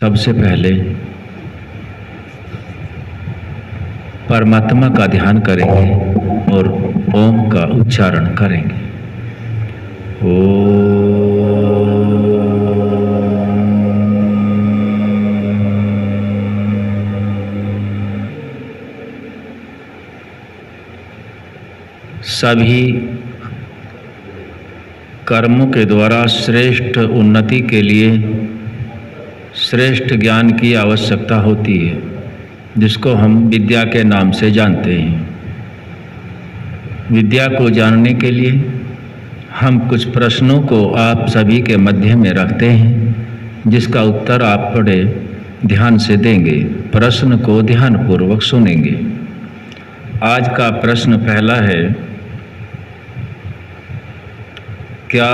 सबसे पहले परमात्मा का ध्यान करेंगे और ओम का उच्चारण करेंगे। सभी कर्मों के द्वारा श्रेष्ठ उन्नति के लिए श्रेष्ठ ज्ञान की आवश्यकता होती है, जिसको हम विद्या के नाम से जानते हैं। विद्या को जानने के लिए हम कुछ प्रश्नों को आप सभी के मध्य में रखते हैं, जिसका उत्तर आप बड़े ध्यान से देंगे। प्रश्न को ध्यानपूर्वक सुनेंगे। आज का प्रश्न पहला है, क्या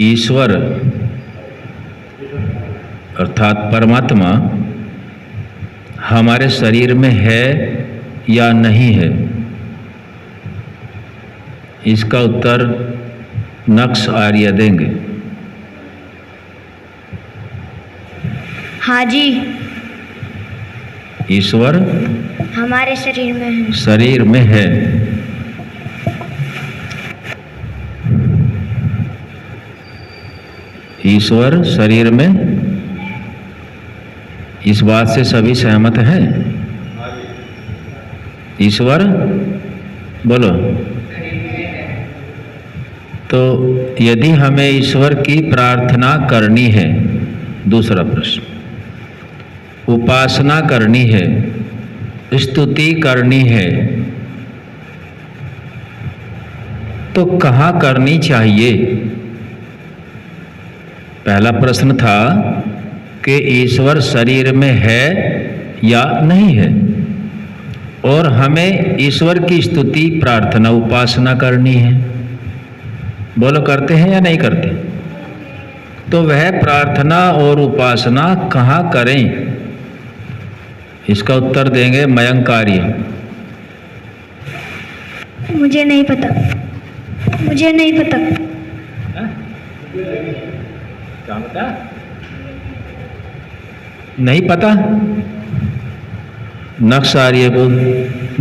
ईश्वर अर्थात परमात्मा हमारे शरीर में है या नहीं है? इसका उत्तर नक्श आर्य देंगे। हाँ जी, ईश्वर हमारे शरीर में है। शरीर में है। ईश्वर शरीर में, इस बात से सभी सहमत हैं? ईश्वर बोलो। तो यदि हमें ईश्वर की प्रार्थना करनी है, दूसरा प्रश्न, उपासना करनी है, स्तुति करनी है, तो कहाँ करनी चाहिए? पहला प्रश्न था कि ईश्वर शरीर में है या नहीं है, और हमें ईश्वर की स्तुति, प्रार्थना, उपासना करनी है। बोलो, करते हैं या नहीं करते? तो वह प्रार्थना और उपासना कहाँ करें? इसका उत्तर देंगे मयंक आर्य। मुझे नहीं पता, मुझे नहीं पता। क्या बता? नहीं पता? नक्श आर्य को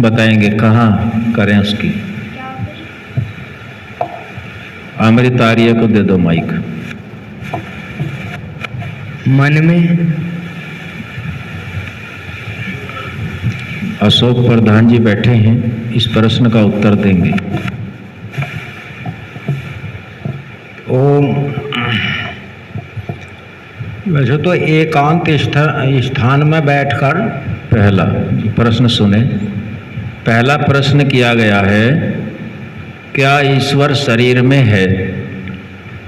बताएंगे कहाँ करें उसकी। अमृत आर्य को दे दो माइक। मन में। अशोक प्रधान जी बैठे हैं, इस प्रश्न का उत्तर देंगे। ओम। वैसे तो एकांत स्थान में बैठकर। पहला प्रश्न सुने। पहला प्रश्न किया गया है, क्या ईश्वर शरीर में है?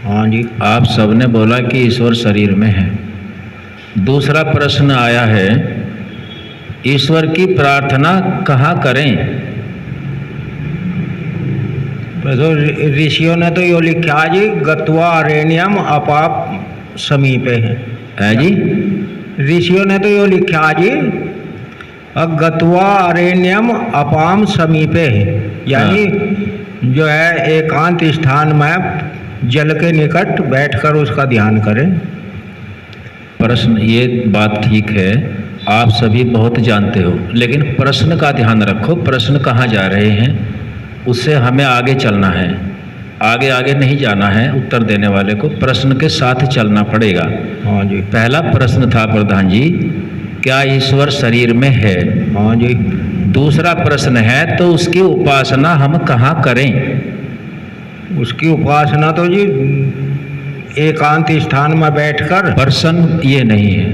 हाँ जी। आप सबने बोला कि ईश्वर शरीर में है। दूसरा प्रश्न आया है, ईश्वर की प्रार्थना कहाँ करें? तो ऋषियों ने तो यो लिखा जी, गत्वा अरण्यम अपाप समीपे है जी। ऋषियों ने तो यो लिखा जी, गत्वा अरण्यम अपाम समीपे है, यानी जो है एकांत स्थान में जल के निकट बैठकर उसका ध्यान करें। प्रश्न, ये बात ठीक है, आप सभी बहुत जानते हो, लेकिन प्रश्न का ध्यान रखो। प्रश्न कहाँ जा रहे हैं, उससे हमें आगे चलना है। आगे आगे नहीं जाना है उत्तर देने वाले को, प्रश्न के साथ चलना पड़ेगा। हाँ जी। पहला प्रश्न था प्रधान जी, क्या ईश्वर शरीर में है? हाँ जी। दूसरा प्रश्न है, तो उसकी उपासना हम कहाँ करें? उसकी उपासना तो जी एकांत स्थान में बैठकर। प्रश्न ये नहीं है,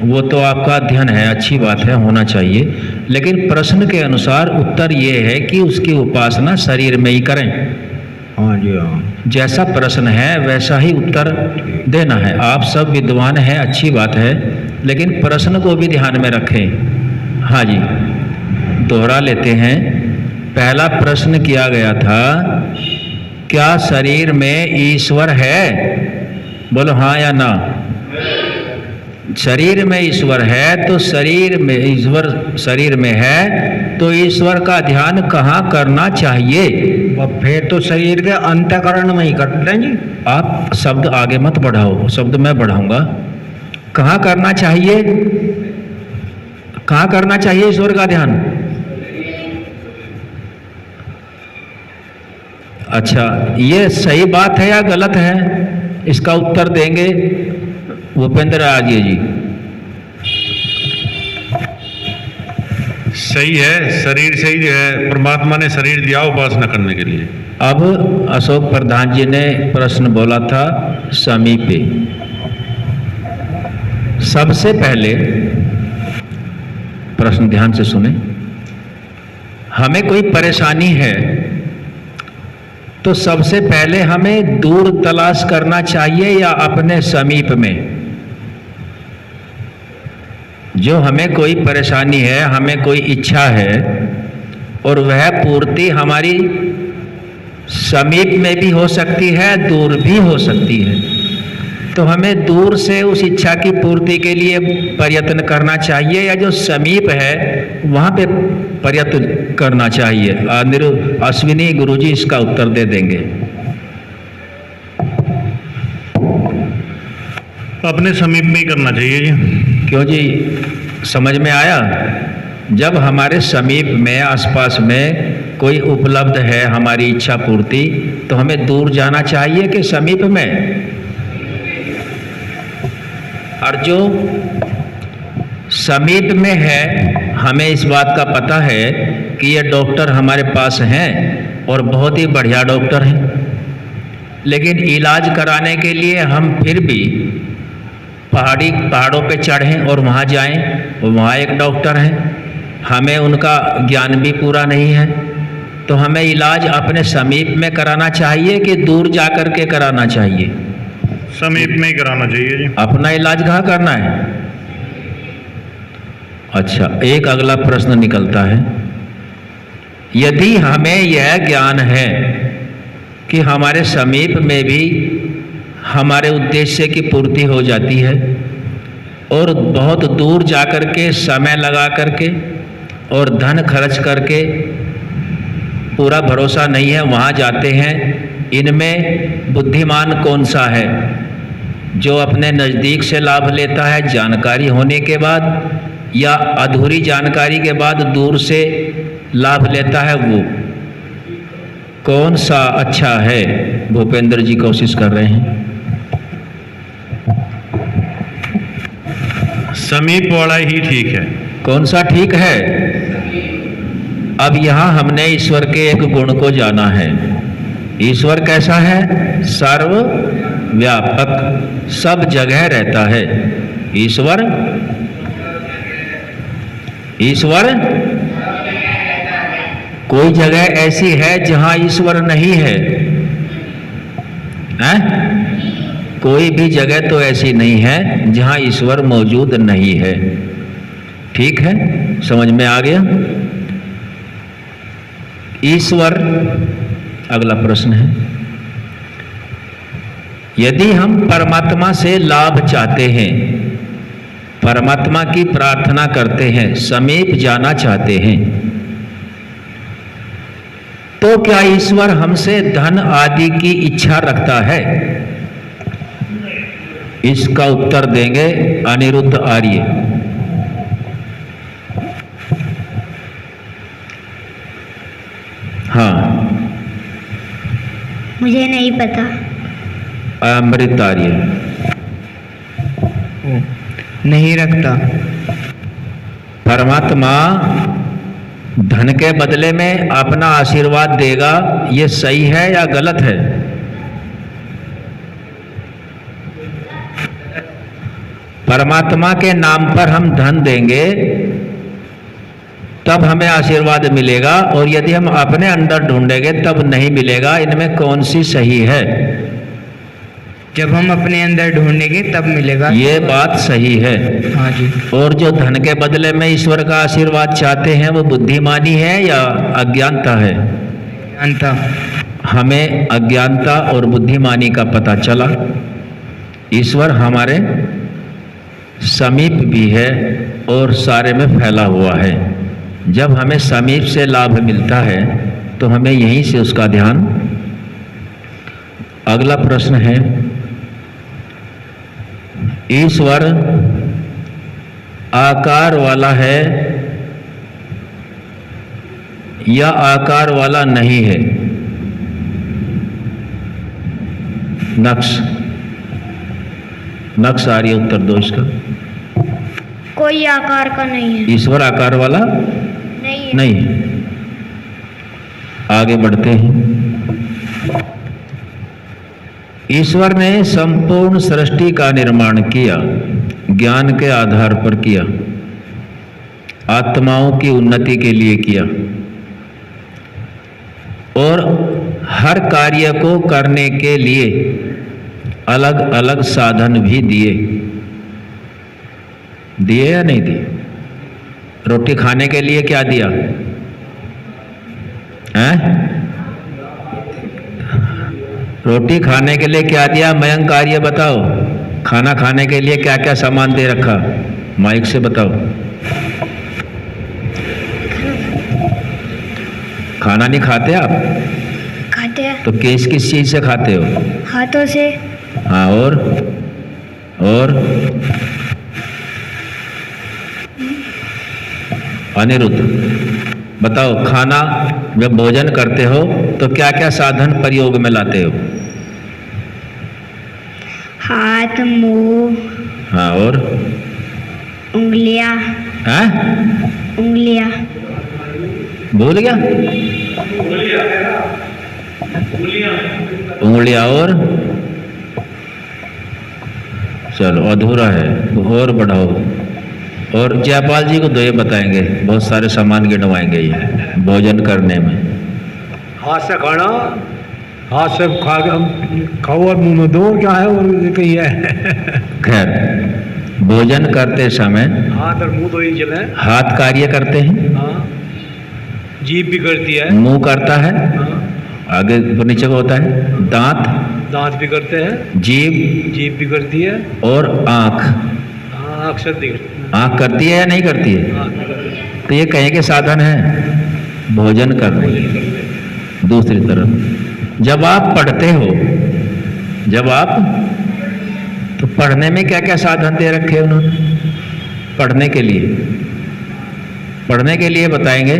वो तो आपका अध्ययन है, अच्छी बात है, होना चाहिए, लेकिन प्रश्न के अनुसार उत्तर ये है कि उसकी उपासना शरीर में ही करें। हाँ जी। हाँ, जैसा प्रश्न है वैसा ही उत्तर देना है। आप सब विद्वान हैं, अच्छी बात है, लेकिन प्रश्न को भी ध्यान में रखें। हाँ जी, दोहरा लेते हैं। पहला प्रश्न किया गया था, क्या शरीर में ईश्वर है? बोलो हाँ या ना। शरीर में ईश्वर है, तो शरीर में ईश्वर शरीर में है, तो ईश्वर का ध्यान कहाँ करना चाहिए? और फिर तो शरीर के अंतःकरण में ही करते हैं जी। आप शब्द आगे मत बढ़ाओ, शब्द मैं बढ़ाऊंगा। कहाँ करना चाहिए? कहाँ करना चाहिए ईश्वर का ध्यान? अच्छा, ये सही बात है या गलत है? इसका उत्तर देंगे भूपेंद्र आर्य जी। सही है, शरीर से ही जो है परमात्मा ने शरीर दिया उपासना करने के लिए। अब अशोक प्रधान जी ने प्रश्न बोला था समीपे। सबसे पहले प्रश्न ध्यान से सुने। हमें कोई परेशानी है तो सबसे पहले हमें दूर तलाश करना चाहिए या अपने समीप में? जो हमें कोई परेशानी है, हमें कोई इच्छा है और वह पूर्ति हमारी समीप में भी हो सकती है, दूर भी हो सकती है, तो हमें दूर से उस इच्छा की पूर्ति के लिए प्रयत्न करना चाहिए या जो समीप है वहाँ पे प्रयत्न करना चाहिए? अश्विनी गुरुजी इसका उत्तर दे देंगे। अपने समीप में ही करना चाहिए जी। क्यों जी, समझ में आया? जब हमारे समीप में, आसपास में कोई उपलब्ध है हमारी इच्छा पूर्ति, तो हमें दूर जाना चाहिए कि समीप में? और जो समीप में है, हमें इस बात का पता है कि ये डॉक्टर हमारे पास हैं और बहुत ही बढ़िया डॉक्टर हैं, लेकिन इलाज कराने के लिए हम फिर भी पहाड़ों पे चढ़ें और वहाँ जाएं और वहाँ एक डॉक्टर हैं, हमें उनका ज्ञान भी पूरा नहीं है, तो हमें इलाज अपने समीप में कराना चाहिए कि दूर जा कर के कराना चाहिए? समीप में ही कराना चाहिए जी। अपना इलाज कहाँ करना है? अच्छा, एक अगला प्रश्न निकलता है, यदि हमें यह ज्ञान है कि हमारे समीप में भी हमारे उद्देश्य की पूर्ति हो जाती है और बहुत दूर जा कर के समय लगा करके और धन खर्च करके पूरा भरोसा नहीं है वहाँ जाते हैं, इनमें बुद्धिमान कौन सा है? जो अपने नज़दीक से लाभ लेता है जानकारी होने के बाद, या अधूरी जानकारी के बाद दूर से लाभ लेता है? वो कौन सा अच्छा है? भूपेंद्र जी कोशिश कर रहे हैं। समीप वाला ही ठीक है। कौन सा ठीक है? अब यहाँ हमने ईश्वर के एक गुण को जाना है। ईश्वर कैसा है? सर्वव्यापक, सब जगह रहता है। ईश्वर कोई जगह ऐसी है जहाँ ईश्वर नहीं है? हैं? कोई भी जगह तो ऐसी नहीं है जहाँ ईश्वर मौजूद नहीं है। ठीक है, समझ में आ गया? ईश्वर, अगला प्रश्न है, यदि हम परमात्मा से लाभ चाहते हैं, परमात्मा की प्रार्थना करते हैं, समीप जाना चाहते हैं, तो क्या ईश्वर हमसे धन आदि की इच्छा रखता है? इसका उत्तर देंगे अनिरुद्ध आर्य। हाँ, मुझे नहीं पता। अमृत आर्य। नहीं रखता। परमात्मा धन के बदले में अपना आशीर्वाद देगा, ये सही है या गलत है? परमात्मा के नाम पर हम धन देंगे तब हमें आशीर्वाद मिलेगा, और यदि हम अपने अंदर ढूंढेंगे तब नहीं मिलेगा। इनमें कौन सी सही है? जब हम अपने अंदर ढूंढेंगे तब मिलेगा। ये बात सही है। हाँ जी। और जो धन के बदले में ईश्वर का आशीर्वाद चाहते हैं वो बुद्धिमानी है या अज्ञानता है? अज्ञानता। हमें अज्ञानता और बुद्धिमानी का पता चला। ईश्वर हमारे समीप भी है और सारे में फैला हुआ है। जब हमें समीप से लाभ मिलता है तो हमें यहीं से उसका ध्यान। अगला प्रश्न है, ईश्वर आकार वाला है या आकार वाला नहीं है? नक्श आ रही है, उत्तर दो इसका। कोई आकार का नहीं है। ईश्वर आकार वाला नहीं है। नहीं है। आगे बढ़ते हैं। ईश्वर ने संपूर्ण सृष्टि का निर्माण किया, ज्ञान के आधार पर किया, आत्माओं की उन्नति के लिए किया और हर कार्य को करने के लिए अलग अलग साधन भी दिए या नहीं दिए? रोटी खाने के लिए क्या दिया हैं? रोटी खाने के लिए क्या दिया? मयंक कार्य बताओ। खाना खाने के लिए क्या क्या सामान दे रखा? माइक से बताओ। खाना नहीं खाते आप? खाते हैं। तो किस चीज से खाते हो? हाथों से। हाँ, और अनिरुद्ध बताओ, खाना जब भोजन करते हो तो क्या क्या साधन प्रयोग में लाते हो? हाथ, मुंह। हाँ, और उंगलियां। हैं? उंगलियां। भूल गया? उंगलियां और चलो अधूरा है, और बढ़ाओ। और जयपाल जी को दो ये बताएंगे, बहुत सारे सामान गिनवाएंगे ये भोजन करने में। हाथ से खाना, हाथ से खाओ और मुंह में दो, क्या है और कही है। खैर, भोजन करते समय हाथ और मुंह दो ही चले। हाथ कार्य करते हैं, हाँ, जीभ भी करती है, मुंह करता है, हाँ, आगे ऊपर नीचे को होता है, दांत दांत भी करते हैं, जीभ भी करती है, और आंख। हाँ, अक्सर दिख आंख करती है या नहीं करती है? हाँ, करती तो ये कहीं के साधन है भोजन करने के। दूसरी तरफ जब आप पढ़ते हो, तो पढ़ने में क्या क्या साधन दे रखे हैं उन्होंने? पढ़ने के लिए बताएंगे।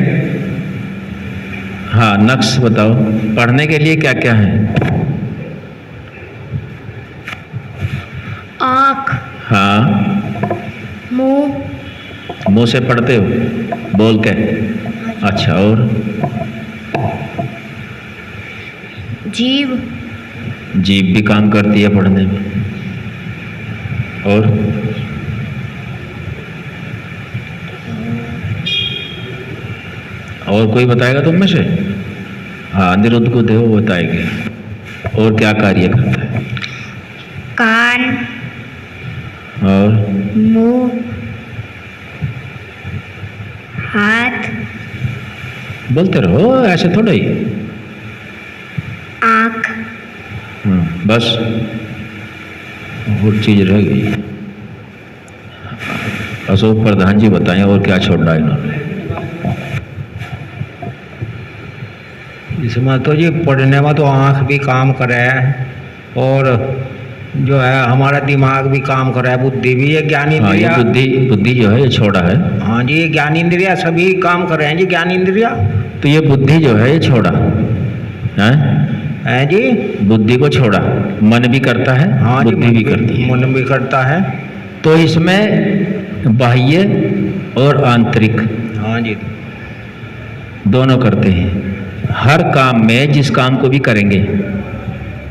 हाँ, नक्श बताओ, पढ़ने के लिए क्या क्या है? आँख, हाँ, मुंह से पढ़ते हो बोल के? अच्छा, और जीभ भी काम करती है पढ़ने में। और कोई बताएगा तुम में से? हाँ, अनिरुद्ध को दे, वो बताएंगे। और क्या कार्य करता है? कान और मुंह, हाथ, बोलते रहो, ऐसे थोड़ा ही। आँख, बस, और चीज रह गई। अशोक प्रधान जी बताएं और क्या छोड़ा इन्होंने। इसमें तो जी पढ़ने में तो आँख भी काम करे है, और जो है हमारा दिमाग भी काम कर रहा है, बुद्धि भी, ये ज्ञान हाँ, ये इंद्रिया, बुद्धि जो है ये छोड़ा है। हाँ जी, ये ज्ञान इंद्रिया सभी काम कर रहे हैं जी, ज्ञान इंद्रिया। तो ये बुद्धि जो है ये छोड़ा है जी, बुद्धि को छोड़ा, मन भी करता है, हाँ जी, बुद्धि भी करती है। मन भी करता है। तो इसमें बाह्य और आंतरिक, हाँ जी, दोनों करते हैं। हर काम में जिस काम को भी करेंगे,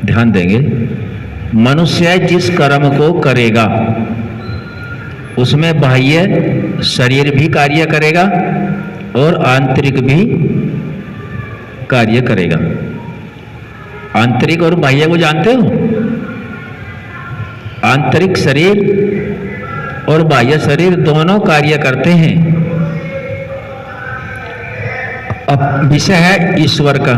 ध्यान देंगे, मनुष्य जिस कर्म को करेगा उसमें बाह्य शरीर भी कार्य करेगा और आंतरिक भी कार्य करेगा। आंतरिक और बाह्य को जानते हो? आंतरिक शरीर और बाह्य शरीर दोनों कार्य करते हैं। अब विषय है ईश्वर का।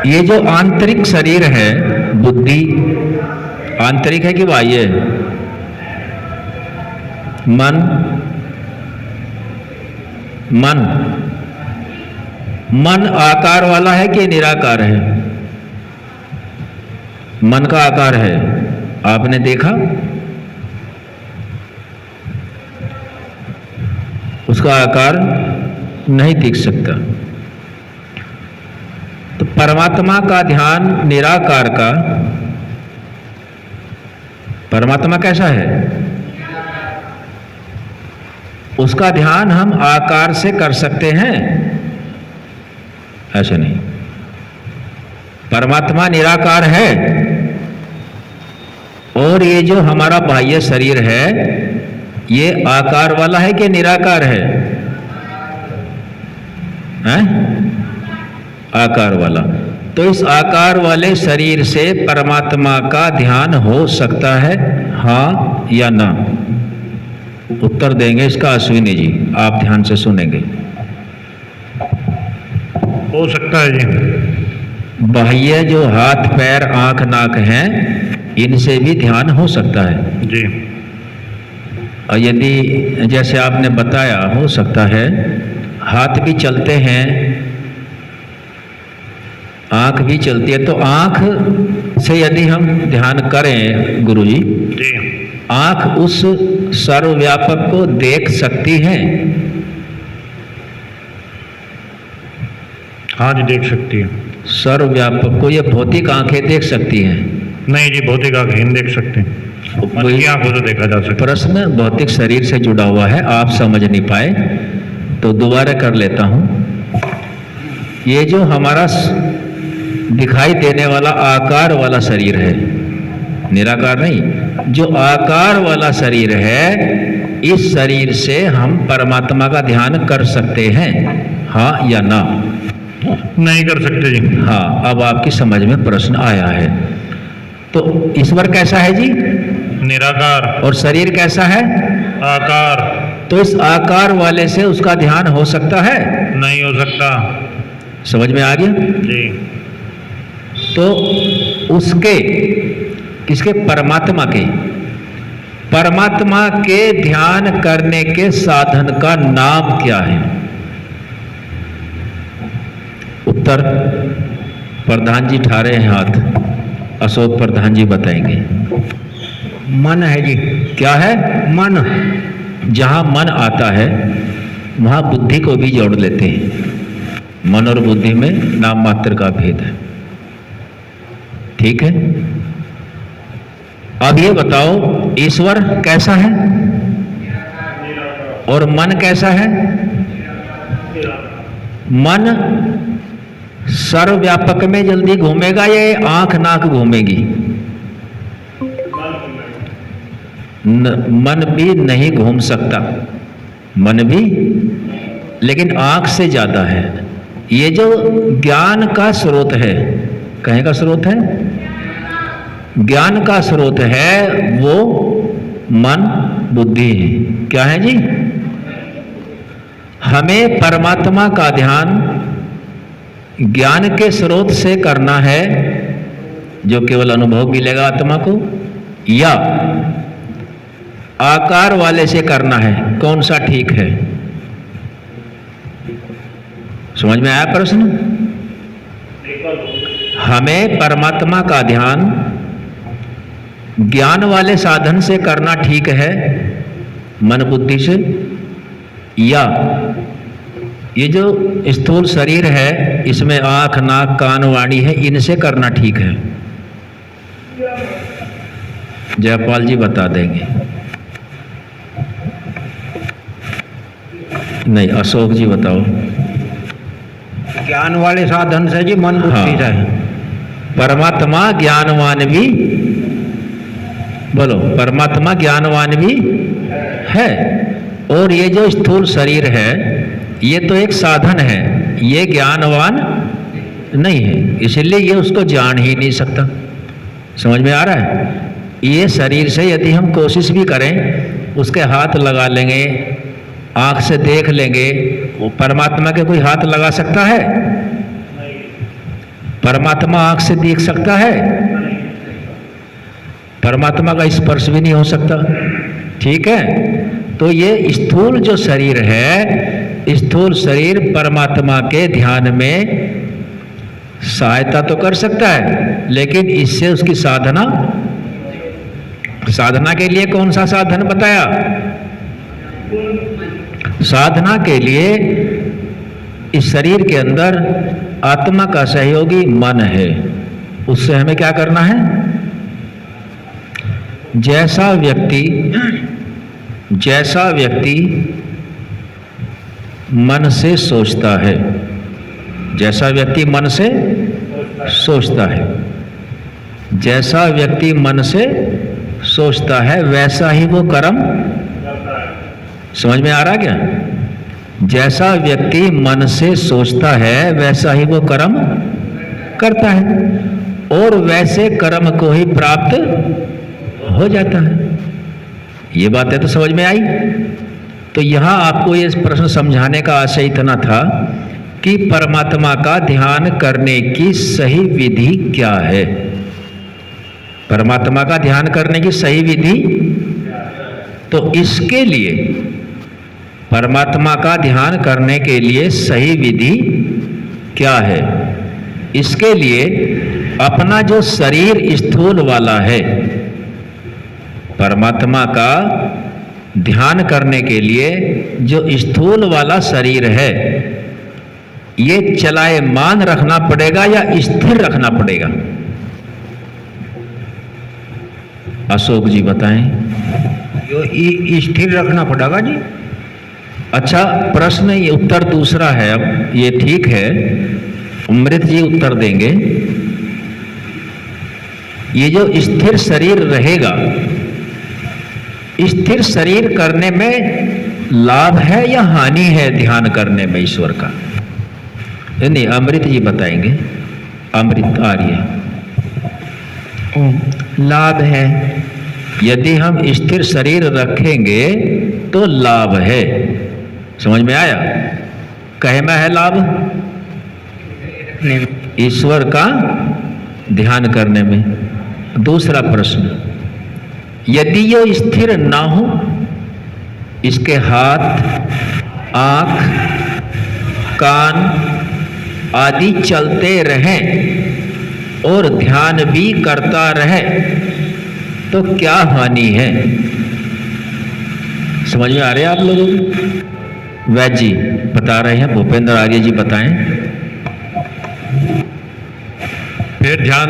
ये जो आंतरिक शरीर है, बुद्धि आंतरिक है कि बाह्य है? मन आकार वाला है कि निराकार है? मन का आकार है, आपने देखा? उसका आकार नहीं दिख सकता। तो परमात्मा का ध्यान निराकार का, परमात्मा कैसा है? उसका ध्यान हम आकार से कर सकते हैं? ऐसा नहीं। परमात्मा निराकार है, और ये जो हमारा बाह्य शरीर है ये आकार वाला है कि निराकार है? हैं? आकार वाला। तो इस आकार वाले शरीर से परमात्मा का ध्यान हो सकता है, हाँ या ना? उत्तर देंगे इसका अश्विनी जी, आप ध्यान से सुनेंगे। हो सकता है जी। बाह्य जो हाथ पैर आंख नाक हैं, इनसे भी ध्यान हो सकता है जी। और यदि जैसे आपने बताया हो सकता है, हाथ भी चलते हैं, आंख भी चलती है, तो आंख से यदि हम ध्यान करें गुरुजी, जी आंख उस सर्वव्यापक को देख सकती है? हाँ जी, देख सकती है। सर्वव्यापक को ये भौतिक आंखें देख सकती हैं? नहीं जी, भौतिक आंखें नहीं देख सकते, मन की आंखों से देखा जा सकता। प्रश्न भौतिक शरीर से जुड़ा हुआ है, आप समझ नहीं पाए तो दोबारा कर लेता हूं। ये जो हमारा दिखाई देने वाला आकार वाला शरीर है, निराकार नहीं, जो आकार वाला शरीर है, इस शरीर से हम परमात्मा का ध्यान कर सकते हैं, हाँ या ना? नहीं कर सकते जी। हाँ, अब आपकी समझ में प्रश्न आया है। तो ईश्वर कैसा है जी? निराकार। और शरीर कैसा है? आकार। तो इस आकार वाले से उसका ध्यान हो सकता है? नहीं हो सकता। समझ में आ गया जी। तो उसके, किसके? परमात्मा के, परमात्मा के ध्यान करने के साधन का नाम क्या है? उत्तर प्रधान जी ठा रहे हैं हाथ, अशोक प्रधान जी बताएंगे। मन है जी। क्या है? मन। जहां मन आता है वहां बुद्धि को भी जोड़ लेते हैं। मन और बुद्धि में नाम मात्र का भेद है, ठीक है? अब ये बताओ, ईश्वर कैसा है और मन कैसा है? मन सर्वव्यापक में जल्दी घूमेगा या आंख नाक घूमेगी? मन भी नहीं घूम सकता, मन भी, लेकिन आंख से ज्यादा है। ये जो ज्ञान का स्रोत है, कहीं का स्रोत है? ज्ञान का स्रोत है, वो मन बुद्धि है। क्या है जी? हमें परमात्मा का ध्यान ज्ञान के स्रोत से करना है, जो केवल अनुभव मिलेगा आत्मा को, या आकार वाले से करना है? कौन सा ठीक है? समझ में आया प्रश्न? हमें परमात्मा का ध्यान ज्ञान वाले साधन से करना ठीक है, मन बुद्धि से, या ये जो स्थूल शरीर है, इसमें आंख नाक कान वाणी है, इनसे करना ठीक है? जयपाल जी बता देंगे। नहीं, अशोक जी बताओ। ज्ञान वाले साधन से जी, मन बुद्धि से। परमात्मा ज्ञानवान भी, बोलो, परमात्मा ज्ञानवान भी है, और ये जो स्थूल शरीर है ये तो एक साधन है, ये ज्ञानवान नहीं है, इसलिए ये उसको जान ही नहीं सकता। समझ में आ रहा है? ये शरीर से यदि हम कोशिश भी करें, उसके हाथ लगा लेंगे, आंख से देख लेंगे, वो परमात्मा के कोई हाथ लगा सकता है? परमात्मा आंख से देख सकता है? परमात्मा का स्पर्श भी नहीं हो सकता, ठीक है? तो ये स्थूल जो शरीर है, स्थूल शरीर परमात्मा के ध्यान में सहायता तो कर सकता है, लेकिन इससे उसकी साधना साधना के लिए कौन सा साधन बताया? साधना के लिए इस शरीर के अंदर आत्मा का सहयोगी मन है, उससे हमें क्या करना है? जैसा व्यक्ति मन से सोचता है, जैसा व्यक्ति मन से सोचता है, जैसा व्यक्ति मन से सोचता है वैसा ही वो कर्म, समझ में आ रहा क्या? जैसा व्यक्ति मन से सोचता है वैसा ही वो कर्म करता है और वैसे कर्म को ही प्राप्त हो जाता है। ये बातें तो समझ में आई। तो यहाँ आपको ये प्रश्न समझाने का आशय इतना था कि परमात्मा का ध्यान करने की सही विधि क्या है। परमात्मा का ध्यान करने की सही विधि, तो इसके लिए परमात्मा का ध्यान करने के लिए सही विधि क्या है? इसके लिए अपना जो शरीर स्थूल वाला है, परमात्मा का ध्यान करने के लिए जो स्थूल वाला शरीर है, ये चलायमान रखना पड़ेगा या स्थिर रखना पड़ेगा? अशोक जी बताएं। यो स्थिर रखना पड़ेगा जी। अच्छा, प्रश्न ये उत्तर दूसरा है। अब ये ठीक है, अमृत जी उत्तर देंगे। ये जो स्थिर शरीर रहेगा, स्थिर शरीर करने में लाभ है या हानि है ध्यान करने में ईश्वर का? नहीं, अमृत जी बताएंगे। अमृत आर्य। लाभ है। यदि हम स्थिर शरीर रखेंगे तो लाभ है, समझ में आया? कहे में है लाभ ईश्वर का ध्यान करने में। दूसरा प्रश्न, यदि ये स्थिर ना हो, इसके हाथ, आंख, कान आदि चलते रहें और ध्यान भी करता रहे, तो क्या हानि है? समझ में आ रहे हैं आप लोगों को? वैद्य जी बता रहे हैं, भूपेंद्र आर्य जी बताएं। फिर ध्यान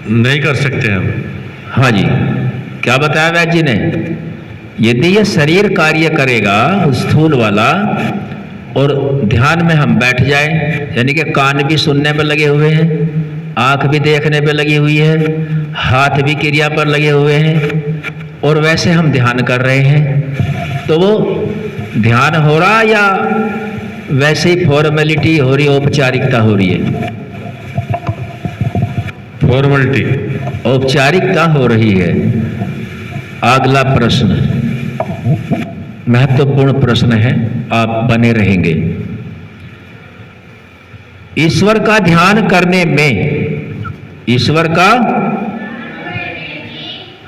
नहीं कर सकते हम। हाँ जी, क्या बताया वैद्य जी ने? यदि यह शरीर कार्य करेगा स्थूल वाला और ध्यान में हम बैठ जाएं, यानी कि कान भी सुनने पर लगे हुए हैं, आंख भी देखने पर लगी हुई है, हाथ भी क्रिया पर लगे हुए हैं और वैसे हम ध्यान कर रहे हैं, तो वो ध्यान हो रहा या वैसे ही फॉर्मेलिटी हो रही, औपचारिकता हो रही है? फॉर्मेलिटी, औपचारिकता हो रही है। अगला प्रश्न महत्वपूर्ण प्रश्न है, आप बने रहेंगे। ईश्वर का ध्यान करने में, ईश्वर का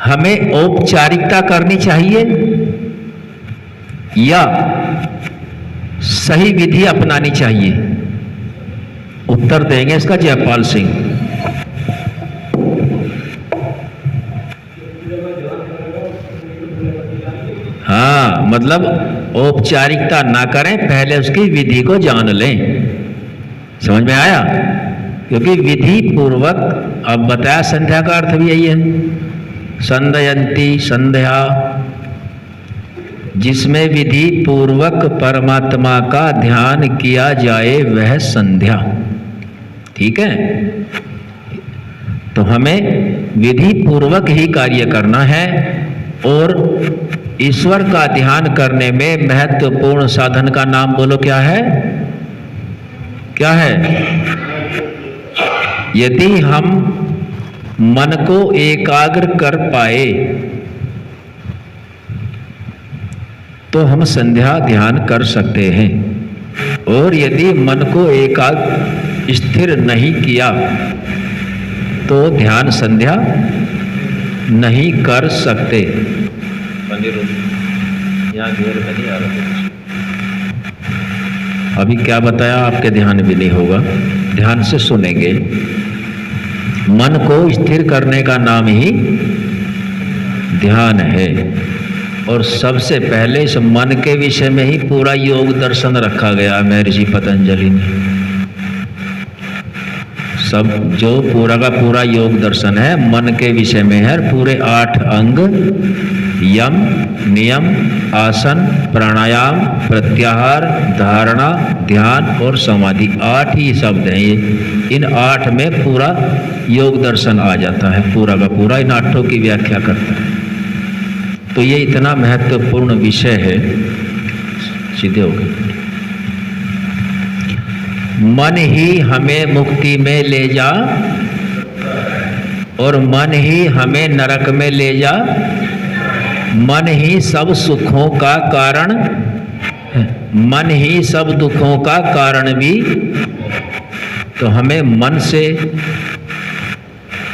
हमें औपचारिकता करनी चाहिए या सही विधि अपनानी चाहिए? उत्तर देंगे इसका जयपाल सिंह। हाँ, मतलब औपचारिकता ना करें, पहले उसकी विधि को जान लें। समझ में आया? क्योंकि विधि पूर्वक, अब बताया संध्या का अर्थ भी यही है, संध्यायन्ति संध्या, जिसमें विधि पूर्वक परमात्मा का ध्यान किया जाए वह संध्या। ठीक है, तो हमें विधि पूर्वक ही कार्य करना है और ईश्वर का ध्यान करने में महत्वपूर्ण साधन का नाम बोलो, क्या है? क्या है? यदि हम मन को एकाग्र कर पाए तो हम संध्या ध्यान कर सकते हैं, और यदि मन को एकाग्र स्थिर नहीं किया तो ध्यान संध्या नहीं कर सकते। अभी क्या बताया आपके ध्यान भी नहीं होगा, ध्यान से सुनेंगे। मन को स्थिर करने का नाम ही ध्यान है। और सबसे पहले इस मन के विषय में ही पूरा योग दर्शन रखा गया महर्षि पतंजलि ने। सब जो पूरा का पूरा योग दर्शन है मन के विषय में है। पूरे 8 अंग, यम, नियम, आसन, प्राणायाम, प्रत्याहार, धारणा, ध्यान और समाधि, 8 ही शब्द हैं ये। इन 8 में पूरा योग दर्शन आ जाता है, पूरा का पूरा इन 8 की व्याख्या करता है। तो ये इतना महत्वपूर्ण विषय है। सीधे हो गए। मन ही हमें मुक्ति में ले जा और मन ही हमें नरक में ले जा। मन ही सब सुखों का कारण, मन ही सब दुखों का कारण भी। तो हमें मन से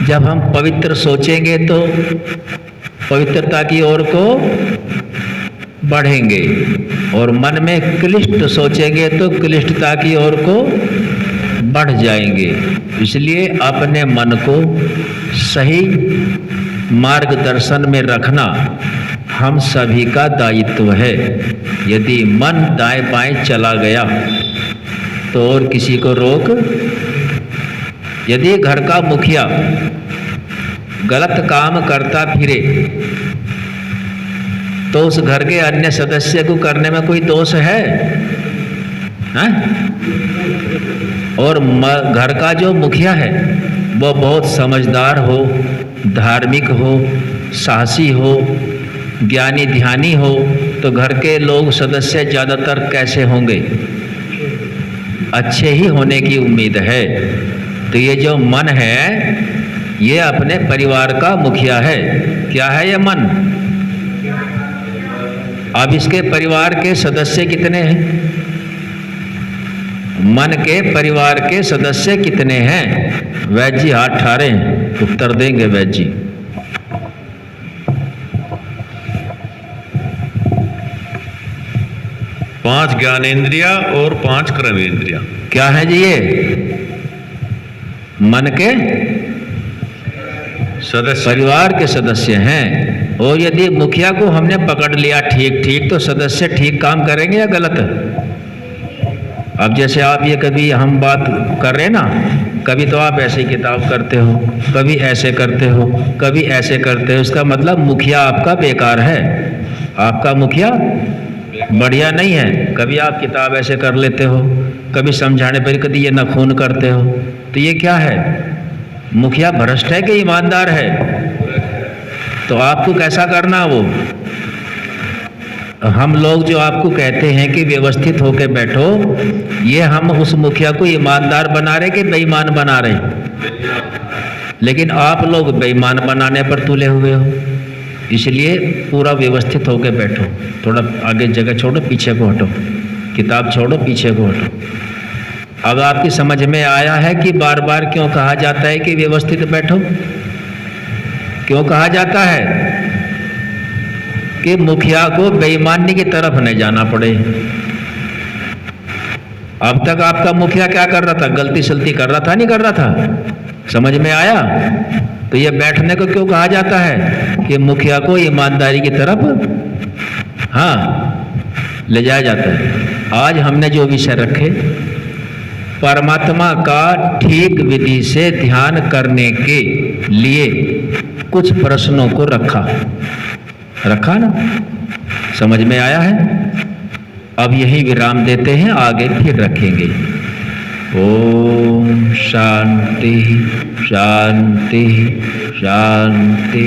जब हम पवित्र सोचेंगे तो पवित्रता की ओर को बढ़ेंगे, और मन में क्लिष्ट सोचेंगे तो क्लिष्टता की ओर को बढ़ जाएंगे। इसलिए अपने मन को सही मार्गदर्शन में रखना हम सभी का दायित्व है। यदि मन दाएं बाएं चला गया तो और किसी को रोक। यदि घर का मुखिया गलत काम करता फिरे तो उस घर के अन्य सदस्य को करने में कोई दोष है? और घर का जो मुखिया है वो बहुत समझदार हो, धार्मिक हो, साहसी हो, ज्ञानी ध्यानी हो, तो घर के लोग सदस्य ज़्यादातर कैसे होंगे? अच्छे ही होने की उम्मीद है। तो ये जो मन है ये अपने परिवार का मुखिया है। क्या है ये मन? अब इसके परिवार के सदस्य कितने हैं? मन के परिवार के सदस्य कितने हैं? वैद्य जी हाथ ठारे हैं, उत्तर देंगे वैद्य जी। पांच ज्ञानेंद्रिया और 5 कर्मेंद्रिया। क्या है जी ये? मन के सदस्य, परिवार के सदस्य हैं। और यदि मुखिया को हमने पकड़ लिया ठीक ठीक तो सदस्य ठीक काम करेंगे या गलत? अब जैसे आप ये कभी हम बात कर रहे हैं ना, कभी तो आप ऐसे किताब करते हो, कभी ऐसे करते हो, कभी ऐसे करते हो। इसका मतलब मुखिया आपका बेकार है, आपका मुखिया बढ़िया नहीं है। कभी आप किताब ऐसे कर लेते हो, कभी समझाने पर कभी ये नाखून करते हो। तो ये क्या है? मुखिया भ्रष्ट है कि ईमानदार है? तो आपको कैसा करना वो? हम लोग जो आपको कहते हैं कि व्यवस्थित होकर बैठो, ये हम उस मुखिया को ईमानदार बना रहे कि बेईमान बना रहे? लेकिन आप लोग बेईमान बनाने पर तुले हुए हो। इसलिए पूरा व्यवस्थित होकर बैठो। थोड़ा आगे जगह छोड़ो, पीछे को हटो, किताब छोड़ो, पीछे को हटो। अब आपकी समझ में आया है कि बार बार क्यों कहा जाता है कि व्यवस्थित बैठो? क्यों कहा जाता है? कि मुखिया को बेईमानी की तरफ नहीं जाना पड़े। अब तक आपका मुखिया क्या कर रहा था? गलती सलती कर रहा था, नहीं कर रहा था? समझ में आया? तो ये बैठने को क्यों कहा जाता है? कि मुखिया को ईमानदारी की तरफ ले जाया जाता है। आज हमने जो विषय रखे, परमात्मा का ठीक विधि से ध्यान करने के लिए कुछ प्रश्नों को रखा ना? समझ में आया है? अब यही विराम देते हैं, आगे फिर रखेंगे। ओम शांति शांति शांति।